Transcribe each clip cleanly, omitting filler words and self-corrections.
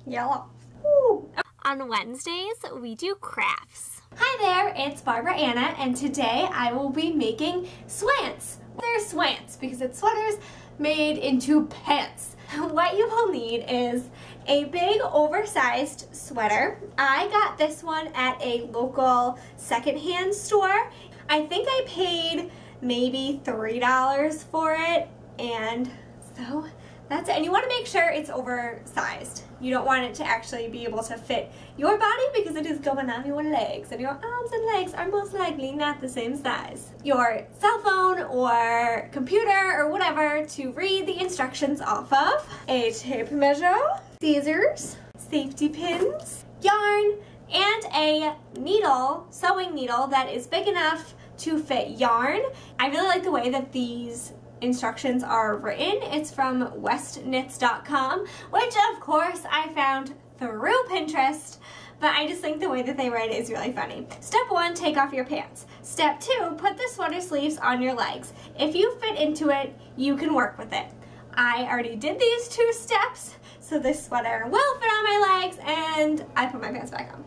Yellow. Ooh. On Wednesdays, we do crafts. Hi there, it's Barbara Anna, and today I will be making swants. They're swants because it's sweaters made into pants. What you will need is a big oversized sweater. I got this one at a local secondhand store. I think I paid maybe $3 for it, and so that's it. And you want to make sure it's oversized. You don't want it to actually be able to fit your body because it is going on your legs, and your arms and legs are most likely not the same size. Your cell phone or computer or whatever to read the instructions off of. A tape measure, scissors, safety pins, yarn, and a needle, sewing needle that is big enough to fit yarn. I really like the way that these instructions are written. It's from westknits.com, which of course I found through Pinterest, but I just think the way that they write it is really funny. Step 1, take off your pants. Step 2, put the sweater sleeves on your legs. If you fit into it, you can work with it. I already did these 2 steps, so this sweater will fit on my legs, and I put my pants back on.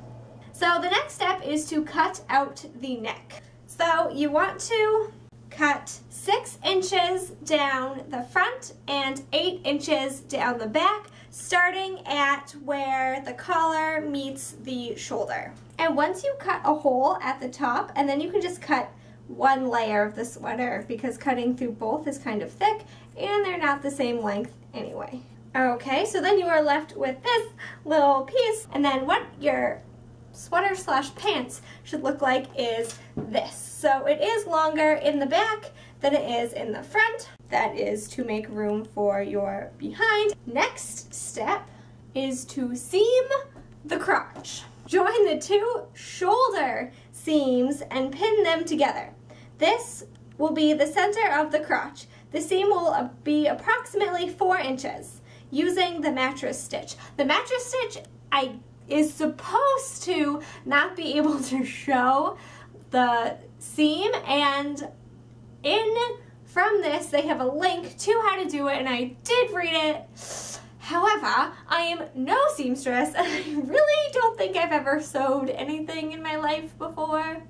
So the next step is to cut out the neck. So you want to cut 6 inches down the front and 8 inches down the back, starting at where the collar meets the shoulder. And once you cut a hole at the top, and then you can just cut one layer of the sweater because cutting through both is kind of thick and they're not the same length anyway. Okay, so then you are left with this little piece, and then what your sweater slash pants should look like is this. So it is longer in the back than it is in the front. That is to make room for your behind. Next step is to seam the crotch. Join the 2 shoulder seams and pin them together. This will be the center of the crotch. The seam will be approximately 4 inches using the mattress stitch. The mattress stitch is supposed to not be able to show the seam, and from this they have a link to how to do it, and I did read it. However, I am no seamstress, and I really don't think I've ever sewed anything in my life before,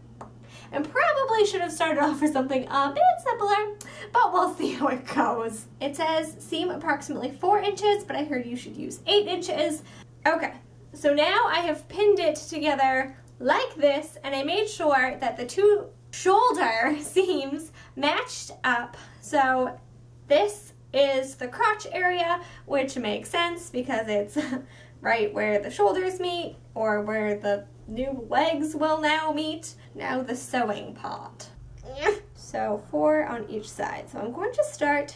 and probably should have started off with something a bit simpler, but we'll see how it goes. It says seam approximately 4 inches, but I heard you should use 8 inches. Okay, so now I have pinned it together like this, and I made sure that the 2 shoulder seams matched up. So this is the crotch area, which makes sense because it's right where the shoulders meet, or where the new legs will now meet. Now the sewing part. So 4 on each side. So I'm going to start,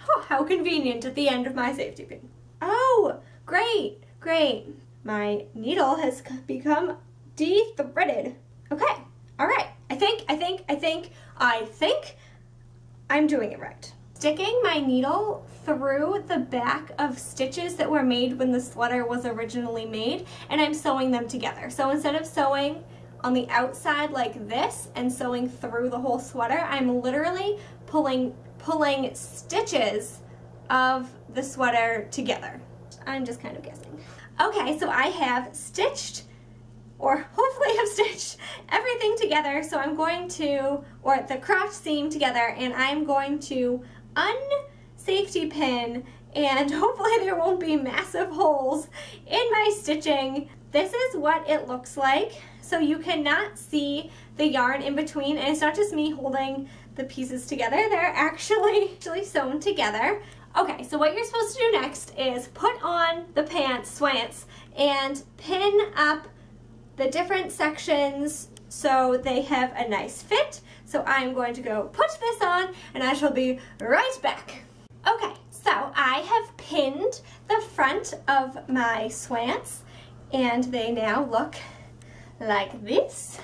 oh, how convenient, at the end of my safety pin. Oh, great, great. My needle has become de-threaded. Okay, all right. I think I'm doing it right. Sticking my needle through the back of stitches that were made when the sweater was originally made, and I'm sewing them together. So instead of sewing on the outside like this and sewing through the whole sweater, I'm literally pulling stitches of the sweater together. I'm just kind of guessing. Okay, so I have stitched, or hopefully have stitched, everything together. So I'm going to, or the crotch seam together, and I'm going to unsafety pin, and hopefully there won't be massive holes in my stitching. This is what it looks like. So you cannot see the yarn in between, and it's not just me holding the pieces together, they're actually sewn together. Okay, so what you're supposed to do next is put on the pants, swants, and pin up the different sections so they have a nice fit. So I'm going to go put this on, and I shall be right back. Okay, so I have pinned the front of my swants, and they now look like this.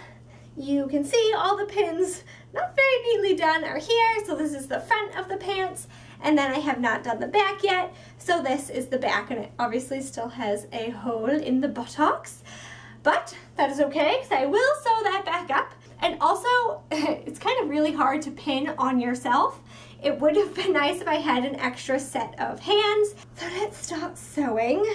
You can see all the pins, not very neatly done, are here. So this is the front of the pants, and then I have not done the back yet. So this is the back, and it obviously still has a hole in the buttocks, but that is okay because I will sew that back up. And also, it's kind of really hard to pin on yourself. It would have been nice if I had an extra set of hands. So let's stop sewing.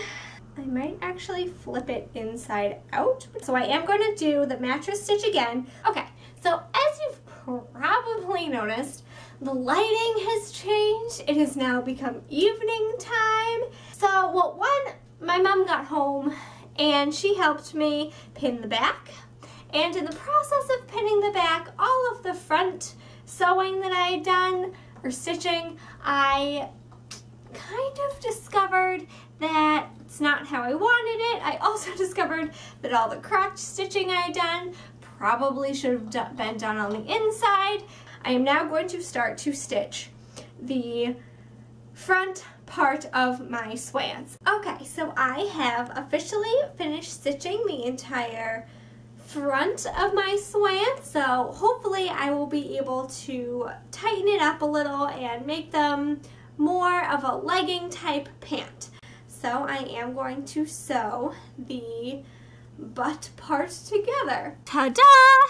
I might actually flip it inside out. So I am going to do the mattress stitch again. Okay, so as you've probably noticed, the lighting has changed. It has now become evening time. So, well, my mom got home and she helped me pin the back. And in the process of pinning the back, all of the front sewing that I had done, or stitching, I kind of discovered that it's not how I wanted it. I also discovered that all the crotch stitching I had done probably should have been done on the inside. I am now going to start to stitch the front part of my swants. Okay, so I have officially finished stitching the entire front of my swants, so hopefully I will be able to tighten it up a little and make them more of a legging type pant. So I am going to sew the butt part together. Ta-da!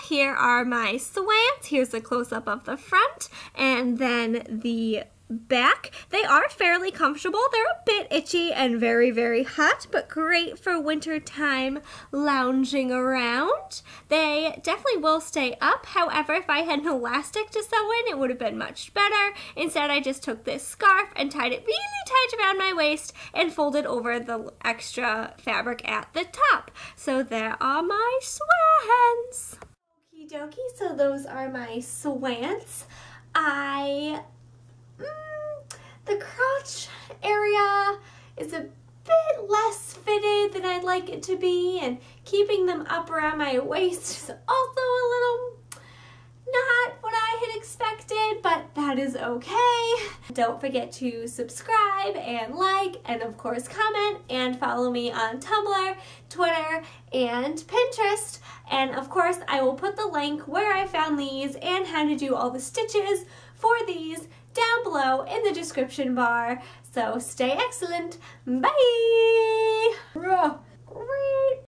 Here are my swants. Here's a close-up of the front and then the back. They are fairly comfortable. They're a bit itchy and very, very hot, but great for winter time lounging around. They definitely will stay up. However, if I had an elastic to sew in, it would have been much better. Instead, I just took this scarf and tied it really tight around my waist and folded over the extra fabric at the top. So there are my swants. Okie dokie, so those are my swants. The crotch area is a bit less fitted than I'd like it to be, and keeping them up around my waist is also a little not what I had expected, but that is okay. Don't forget to subscribe and like, and of course comment, and follow me on Tumblr, Twitter, and Pinterest. And of course I will put the link where I found these and how to do all the stitches for these down below in the description bar. So stay excellent. Bye! Great.